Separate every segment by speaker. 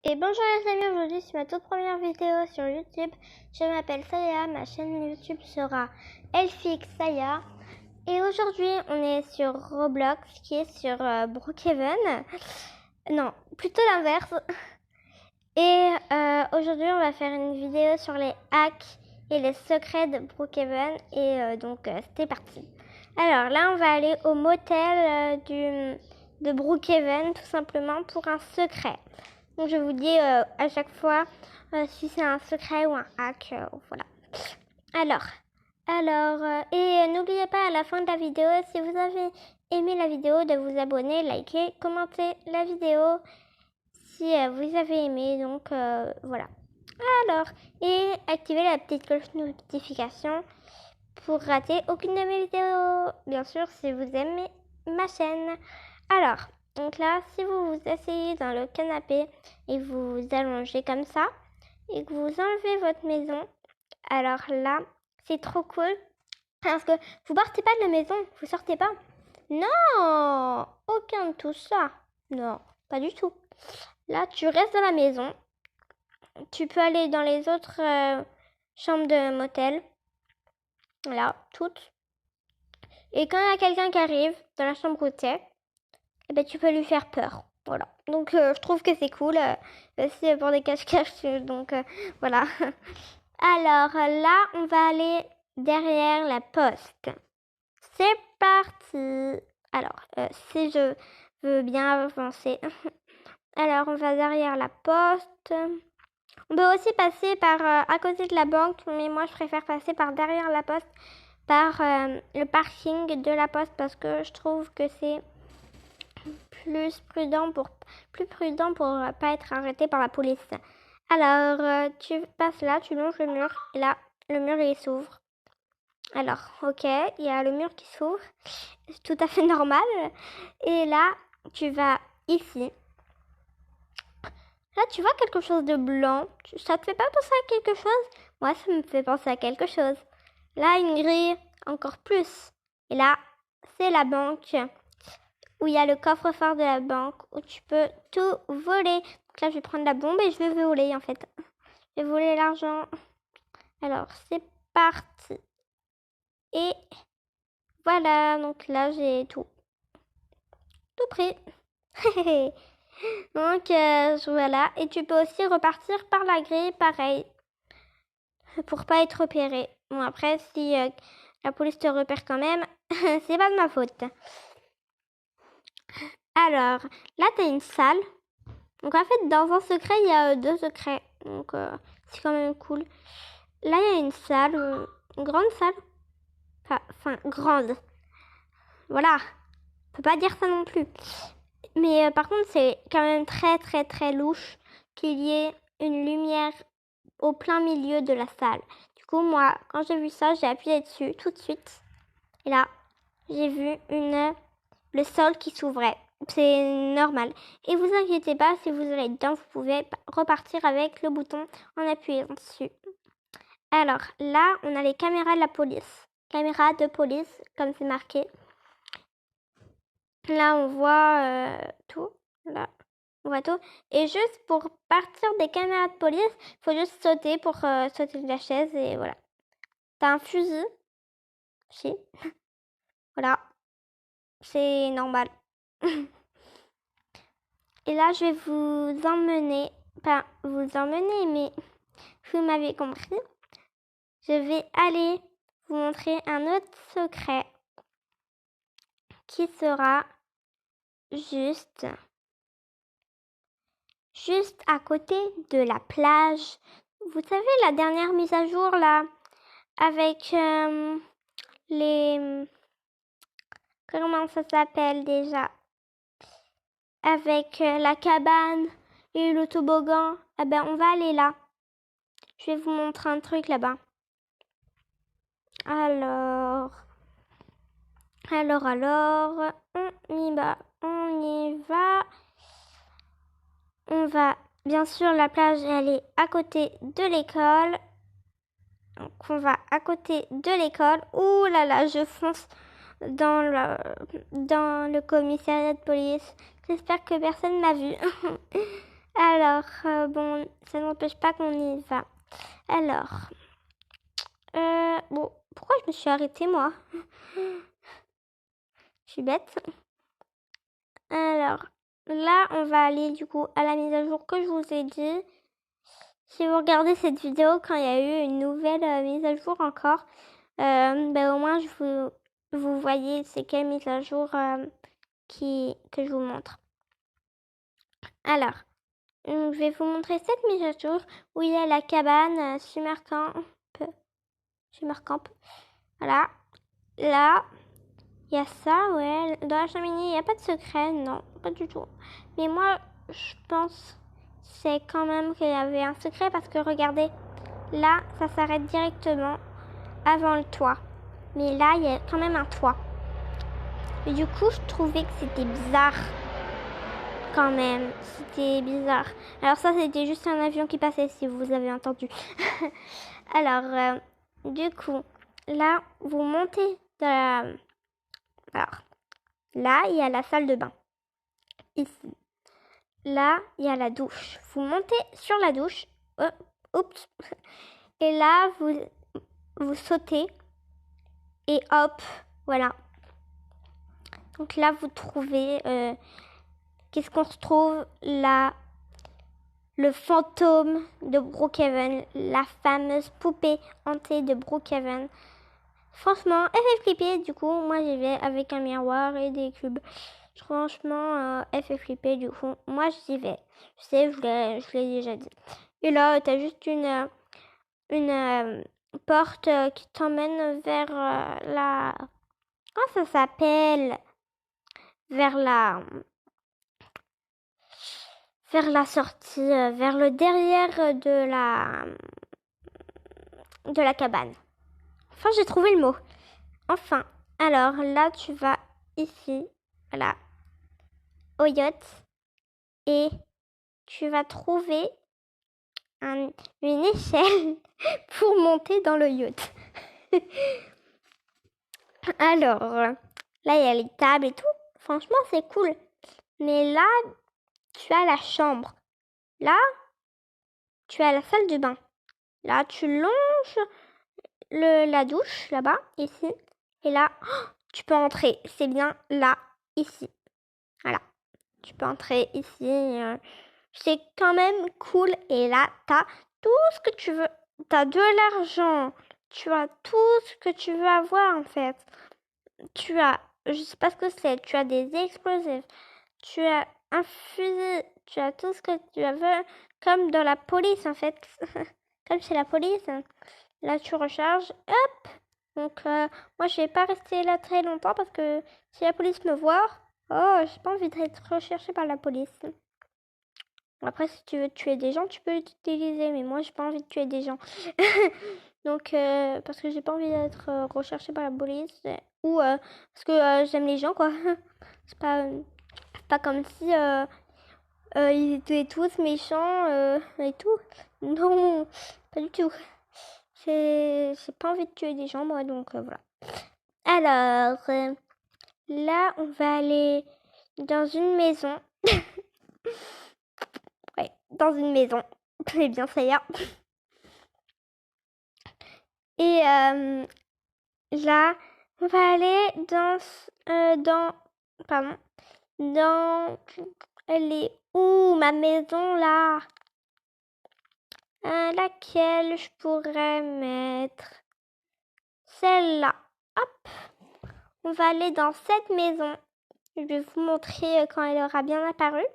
Speaker 1: Et bonjour les amis, aujourd'hui c'est ma toute première vidéo sur YouTube. Je m'appelle Saya, ma chaîne YouTube sera Elfix Saya. Et aujourd'hui on est sur Roblox qui est sur Brookhaven. Non, plutôt l'inverse. Et aujourd'hui on va faire une vidéo sur les hacks et les secrets de Brookhaven. Et donc c'était parti. Alors là on va aller au motel de Brookhaven tout simplement pour un secret. Donc je vous dis à chaque fois si c'est un secret ou un hack, voilà. Et n'oubliez pas à la fin de la vidéo, si vous avez aimé la vidéo, de vous abonner, liker, commenter la vidéo si vous avez aimé, donc voilà. Alors, et activez la petite cloche de notification pour rater aucune de mes vidéos, bien sûr si vous aimez ma chaîne. Alors, donc là, si vous vous asseyez dans le canapé et vous vous allongez comme ça et que vous enlevez votre maison, alors là, c'est trop cool parce que vous partez pas de la maison, vous sortez pas. Non, aucun de tout ça. Non, pas du tout. Là, tu restes dans la maison. Tu peux aller dans les autres chambres de motel. Là, toutes. Et quand il y a quelqu'un qui arrive dans la chambre où t'es, eh ben, tu peux lui faire peur. Voilà. Donc, je trouve que c'est cool. C'est pour des cache-cache. Donc, voilà. Alors, là, on va aller derrière la poste. C'est parti. Alors, si je veux bien avancer. Alors, on va derrière la poste. On peut aussi passer par à côté de la banque, mais moi, je préfère passer par derrière la poste, par le parking de la poste, parce que je trouve que c'est plus prudent pour pas être arrêté par la police. Alors, tu passes là, tu longes le mur, et là, le mur, il s'ouvre. Alors, ok, il y a le mur qui s'ouvre, c'est tout à fait normal. Et là, tu vas ici. Là, tu vois quelque chose de blanc. Ça te fait pas penser à quelque chose? Moi, ça me fait penser à quelque chose. Là, une grille, encore plus. Et là, c'est la banque, où il y a le coffre-fort de la banque, où tu peux tout voler. Donc là, je vais prendre la bombe et je vais voler, en fait. Je vais voler l'argent. Alors, c'est parti. Et voilà, donc là, j'ai tout pris. Donc, voilà. Et tu peux aussi repartir par la grille, pareil, pour pas être repéré. Bon, après, si la police te repère quand même, c'est pas de ma faute. Alors, là, t'as une salle. Donc, en fait, dans un secret, il y a 2 secrets. Donc, c'est quand même cool. Là, il y a une salle, une grande salle. Enfin, grande. Voilà. On peut pas dire ça non plus. Mais par contre, c'est quand même très, très, très louche qu'il y ait une lumière au plein milieu de la salle. Du coup, moi, quand j'ai vu ça, j'ai appuyé dessus tout de suite. Et là, j'ai vu le sol qui s'ouvrait. C'est normal. Et vous inquiétez pas, si vous allez dedans, vous pouvez repartir avec le bouton en appuyant dessus. Alors là, on a les caméras de la police. Caméras de police, comme c'est marqué. Là, on voit tout. Là, on voit tout. Et juste pour partir des caméras de police, il faut juste sauter pour sauter de la chaise et voilà. T'as un fusil. Si. Voilà. C'est normal. Et là, je vais vous emmener. Pas vous emmener, mais vous m'avez compris. Je vais aller vous montrer un autre secret qui sera juste à côté de la plage. Vous savez, la dernière mise à jour là, avec les... Comment ça s'appelle déjà? Avec la cabane et le toboggan. Eh ben, on va aller là. Je vais vous montrer un truc là-bas. Alors, on y va. On va, bien sûr, la plage, elle est à côté de l'école. Donc, on va à côté de l'école. Ouh là là, je fonce dans le commissariat de police. J'espère que personne m'a vu. Alors, bon, ça n'empêche pas qu'on y va. Alors, bon, pourquoi je me suis arrêtée, moi? Je suis bête. Alors, là, on va aller, du coup, à la mise à jour que je vous ai dit. Si vous regardez cette vidéo quand il y a eu une nouvelle mise à jour encore, au moins, vous voyez c'est quelle mise à jour que je vous montre. Alors, je vais vous montrer cette mise à jour où il y a la cabane Summer Camp. Voilà. Là, il y a ça, ouais. Dans la cheminée, il n'y a pas de secret, non, pas du tout. Mais moi, je pense c'est quand même qu'il y avait un secret parce que regardez, là, ça s'arrête directement avant le toit. Mais là, il y a quand même un toit. Et du coup, je trouvais que c'était bizarre. Quand même, c'était bizarre. Alors ça, c'était juste un avion qui passait, si vous avez entendu. Alors, du coup, là, vous montez dans la... Alors, là, il y a la salle de bain. Ici. Là, il y a la douche. Vous montez sur la douche. Oups. Et là, vous sautez. Et hop, voilà. Donc là, vous trouvez... qu'est-ce qu'on se trouve là? Le fantôme de Brookhaven, la fameuse poupée hantée de Brookhaven. Franchement, elle fait flipper. Du coup, moi j'y vais avec un miroir et des cubes. Franchement, elle fait flipper. Du coup, moi j'y vais. Je sais, je l'ai déjà dit. Et là, t'as juste une porte qui t'emmène vers la... Comment ça s'appelle? Vers la sortie, vers le derrière de la cabane. Enfin, j'ai trouvé le mot. Enfin, alors là, tu vas ici, voilà, au yacht, et tu vas trouver une échelle pour monter dans le yacht. Alors, là, il y a les tables et tout. Franchement, c'est cool. Mais là, tu as la chambre. Là, tu as la salle de bain. Là, tu longes la douche, là-bas, ici. Et là, tu peux entrer. C'est bien là, ici. Voilà. Tu peux entrer ici. C'est quand même cool. Et là, t'as tout ce que tu veux. T'as de l'argent. Tu as tout ce que tu veux avoir, en fait. Tu as, je sais pas ce que c'est. Tu as des explosifs. Tu as un fusil. Tu as tout ce que tu veux. Comme dans la police, en fait. Comme chez la police. Là, tu recharges. Hop. Donc, moi, je vais pas rester là très longtemps parce que si la police me voit, oh, j'ai pas envie d'être recherchée par la police. Après, si tu veux tuer des gens, tu peux l'utiliser, mais moi, j'ai pas envie de tuer des gens. Donc, parce que j'ai pas envie d'être recherchée par la police ou parce que j'aime les gens, quoi. C'est pas comme si ils étaient tous méchants et tout. Non, pas du tout. J'ai pas envie de tuer des gens, moi, donc voilà. Alors, là, on va aller dans une maison. Ouais, dans une maison. C'est bien, ça y est. Et là, on va aller dans elle est où ma maison là? Laquelle je pourrais mettre? Celle-là. Hop. On va aller dans cette maison. Je vais vous montrer quand elle aura bien apparu.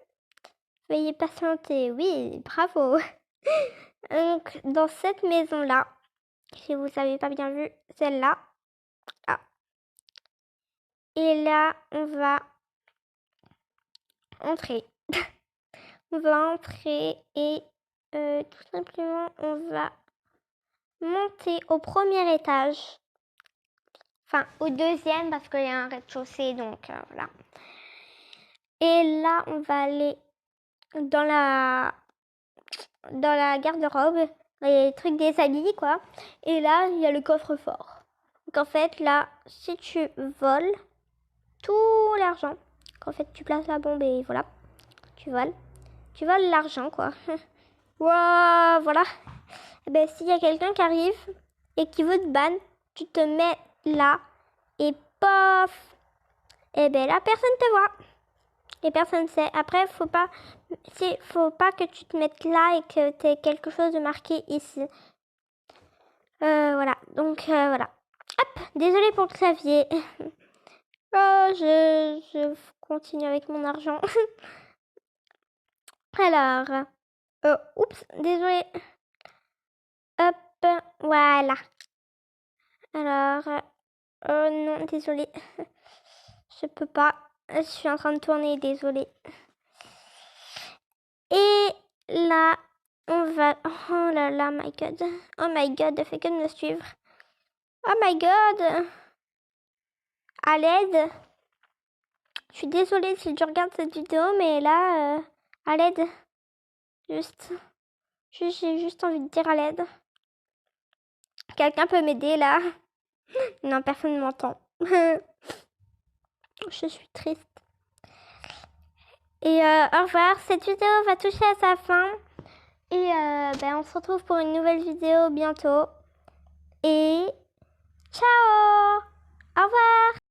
Speaker 1: Veuillez patienter. Oui, bravo. Donc, dans cette maison-là, si vous n'avez pas bien vu, celle-là. Ah. Et là, on va entrer. On va entrer et tout simplement, on va monter au premier étage. Enfin, au deuxième parce qu'il y a un rez-de-chaussée, donc voilà. Et là, on va aller dans la garde-robe, les trucs des habits, quoi. Et là, il y a le coffre-fort. Donc en fait, là, si tu voles tout l'argent, qu'en fait, tu places la bombe et voilà, tu voles. Tu voles l'argent, quoi. Wow, voilà. Et ben, s'il y a quelqu'un qui arrive et qui veut te ban, tu te mets là et pof. Et ben là, personne te voit. Et personne sait. Après, faut pas que tu te mettes là et que tu aies quelque chose de marqué ici. Voilà. Donc, voilà. Hop, désolée pour le clavier. Oh, je continue avec mon argent. Alors, oups, désolée. Hop, voilà. Alors, non, désolée. Je peux pas. Je suis en train de tourner, désolée. Et là, on va... Oh là là, my god. Oh my god, elle fait que de me suivre. Oh my god. À l'aide. Je suis désolée si tu regardes cette vidéo, mais là, à l'aide. Juste. J'ai juste envie de dire à l'aide. Quelqu'un peut m'aider là? Non, personne ne m'entend. Je suis triste. Et au revoir. Cette vidéo va toucher à sa fin. Et on se retrouve pour une nouvelle vidéo bientôt. Et ciao! Au revoir!